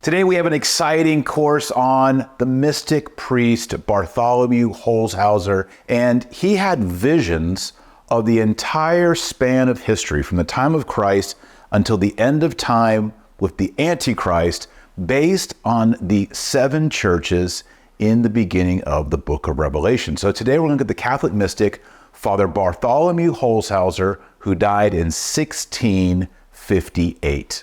Today we have an exciting course on the mystic priest Bartholomew Holzhauser, and he had visions of the entire span of history from the time of Christ until the end of time with the Antichrist, based on the 7 churches in the beginning of the book of Revelation. So today we're going to look at the Catholic mystic Father Bartholomew Holzhauser, who died in 1658.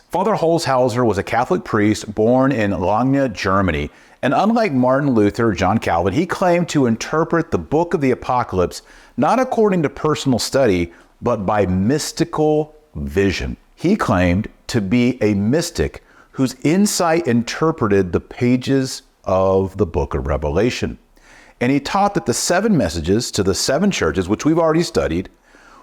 Father Holshouser was a Catholic priest born in Langnau, Germany, and unlike Martin Luther, John Calvin, he claimed to interpret the book of the Apocalypse not according to personal study, but by mystical vision. He claimed to be a mystic whose insight interpreted the pages of the book of Revelation. And he taught that the 7 messages to the 7 churches, which we've already studied,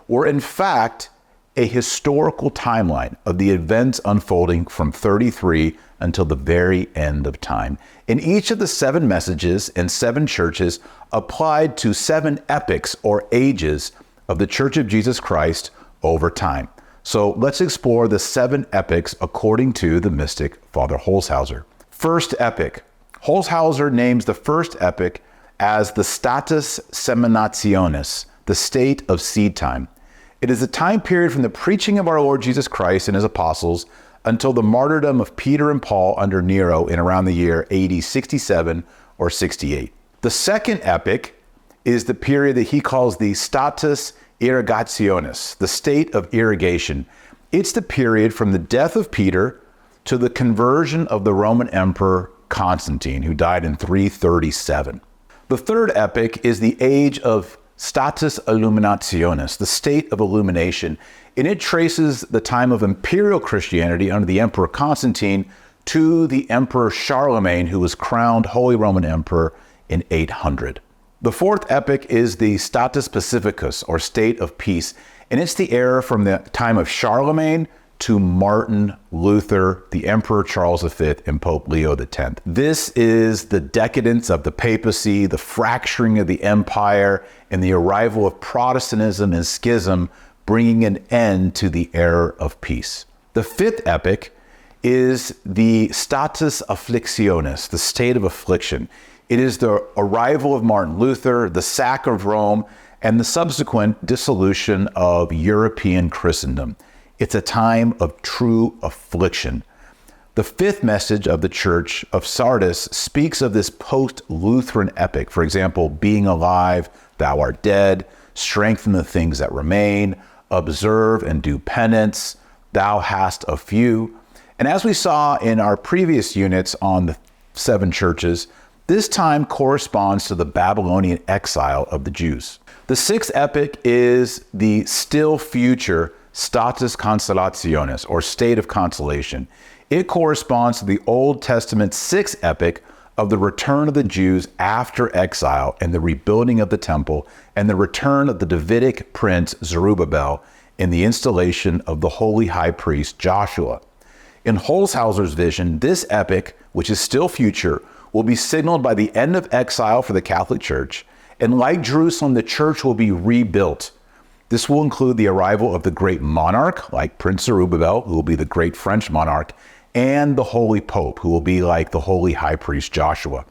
were in fact a historical timeline of the events unfolding from 33 until the very end of time. And each of the 7 messages and 7 churches applied to 7 epochs or ages of the Church of Jesus Christ over time. So let's explore the 7 epochs according to the mystic Father Holshouser. First epoch. Holshouser names the first epoch as the status seminationis, the state of seed time. It is a time period from the preaching of our Lord Jesus Christ and his apostles until the martyrdom of Peter and Paul under Nero in around the year AD 67 or 68. The second epoch is the period that he calls the status irrigationis, the state of irrigation. It's the period from the death of Peter to the conversion of the Roman Emperor Constantine, who died in 337. The third epoch is the age of status illuminationis, the state of illumination, and it traces the time of imperial Christianity under the Emperor Constantine to the Emperor Charlemagne, who was crowned Holy Roman Emperor in 800. The fourth epoch is the status pacificus, or state of peace, and it's the era from the time of Charlemagne to Martin Luther, the Emperor Charles V, and Pope Leo X. This is the decadence of the papacy, the fracturing of the empire, and the arrival of Protestantism and schism, bringing an end to the era of peace. The fifth epoch is the status afflictionis, the state of affliction. It is the arrival of Martin Luther, the sack of Rome, and the subsequent dissolution of European Christendom. It's a time of true affliction. The fifth message of the Church of Sardis speaks of this post-Lutheran epoch. For example, being alive, thou art dead, strengthen the things that remain, observe and do penance, thou hast a few. And as we saw in our previous units on the 7 churches, this time corresponds to the Babylonian exile of the Jews. The sixth epoch is the still future status consolationis, or state of consolation. It corresponds to the Old Testament 6th epoch of the return of the Jews after exile and the rebuilding of the temple and the return of the Davidic prince Zerubbabel and the installation of the holy high priest Joshua. In Holshouser's vision, this epoch, which is still future, will be signaled by the end of exile for the Catholic Church, and like Jerusalem, the church will be rebuilt. This will include the arrival of the great monarch, like Prince Zerubbabel, who will be the great French monarch, and the Holy Pope, who will be like the Holy High Priest Joshua.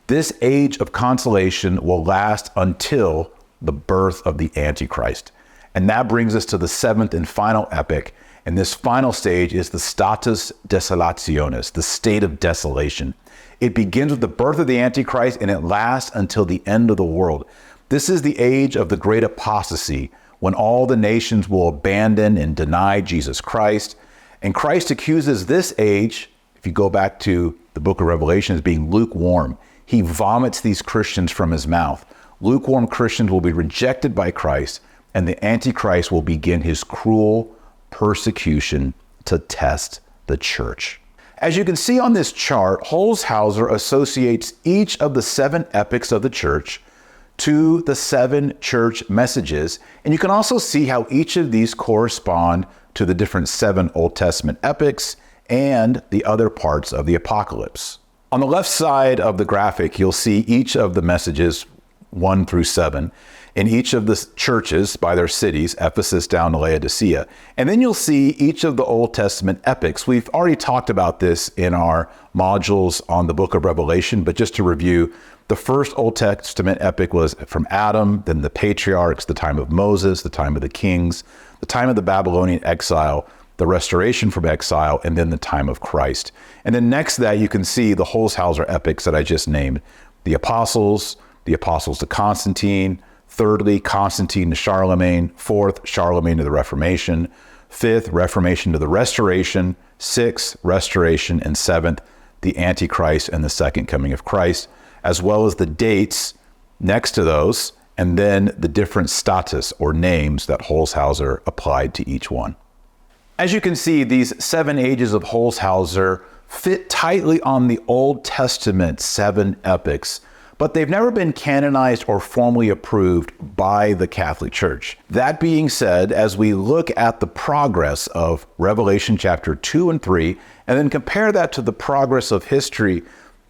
This age of consolation will last until the birth of the Antichrist. And that brings us to the 7th and final epoch, and this final stage is the status desolationis, the state of desolation. It begins with the birth of the Antichrist, and it lasts until the end of the world. This is the age of the great apostasy, when all the nations will abandon and deny Jesus Christ. And Christ accuses this age, if you go back to the book of Revelation, as being lukewarm. He vomits these Christians from his mouth. Lukewarm Christians will be rejected by Christ, and the Antichrist will begin his cruel persecution to test the church. As you can see on this chart, Holshouser associates each of the 7 epochs of the church to the 7 church messages, and you can also see how each of these correspond to the different 7 Old Testament epochs and the other parts of the Apocalypse. On the left side of the graphic, you'll see each of the messages 1 through 7, in each of the churches by their cities, Ephesus down to Laodicea. And then you'll see each of the Old Testament epics. We've already talked about this in our modules on the book of Revelation, but just to review, the first Old Testament epic was from Adam, then the patriarchs, the time of Moses, the time of the kings, the time of the Babylonian exile, the restoration from exile, and then the time of Christ. And then next to that, you can see the Holshouser epics that I just named. The apostles to Constantine. Thirdly, Constantine to Charlemagne. Fourth, Charlemagne to the Reformation. Fifth, Reformation to the Restoration. Sixth, Restoration. And seventh, the Antichrist and the second coming of Christ, as well as the dates next to those, and then the different status or names that Holshouser applied to each one. As you can see, these 7 ages of Holshouser fit tightly on the Old Testament 7 epics, but they've never been canonized or formally approved by the Catholic Church. That being said, as we look at the progress of Revelation chapter 2 and 3, and then compare that to the progress of history,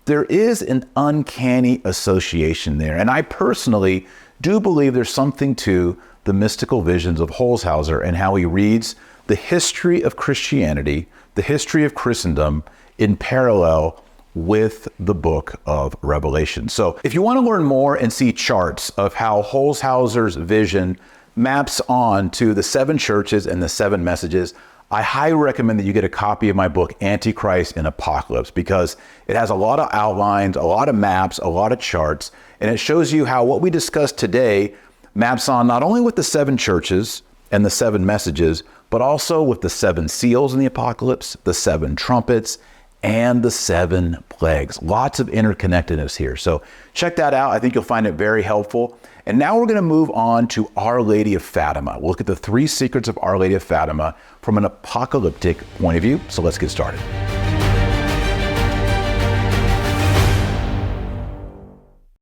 there is an uncanny association there. And I personally do believe there's something to the mystical visions of Holshouser and how he reads the history of Christianity, the history of Christendom, in parallel with the book of Revelation. So if you want to learn more and see charts of how Holshouser's vision maps on to the 7 churches and the 7 messages, I highly recommend that you get a copy of my book, Antichrist and Apocalypse, because it has a lot of outlines, a lot of maps, a lot of charts, and it shows you how what we discussed today maps on not only with the 7 churches and the 7 messages, but also with the 7 seals in the apocalypse, the 7 trumpets, and the 7 plagues. Lots of interconnectedness here. So check that out. I think you'll find it very helpful. And now we're going to move on to Our Lady of Fatima. We'll look at the 3 secrets of Our Lady of Fatima from an apocalyptic point of view. So let's get started.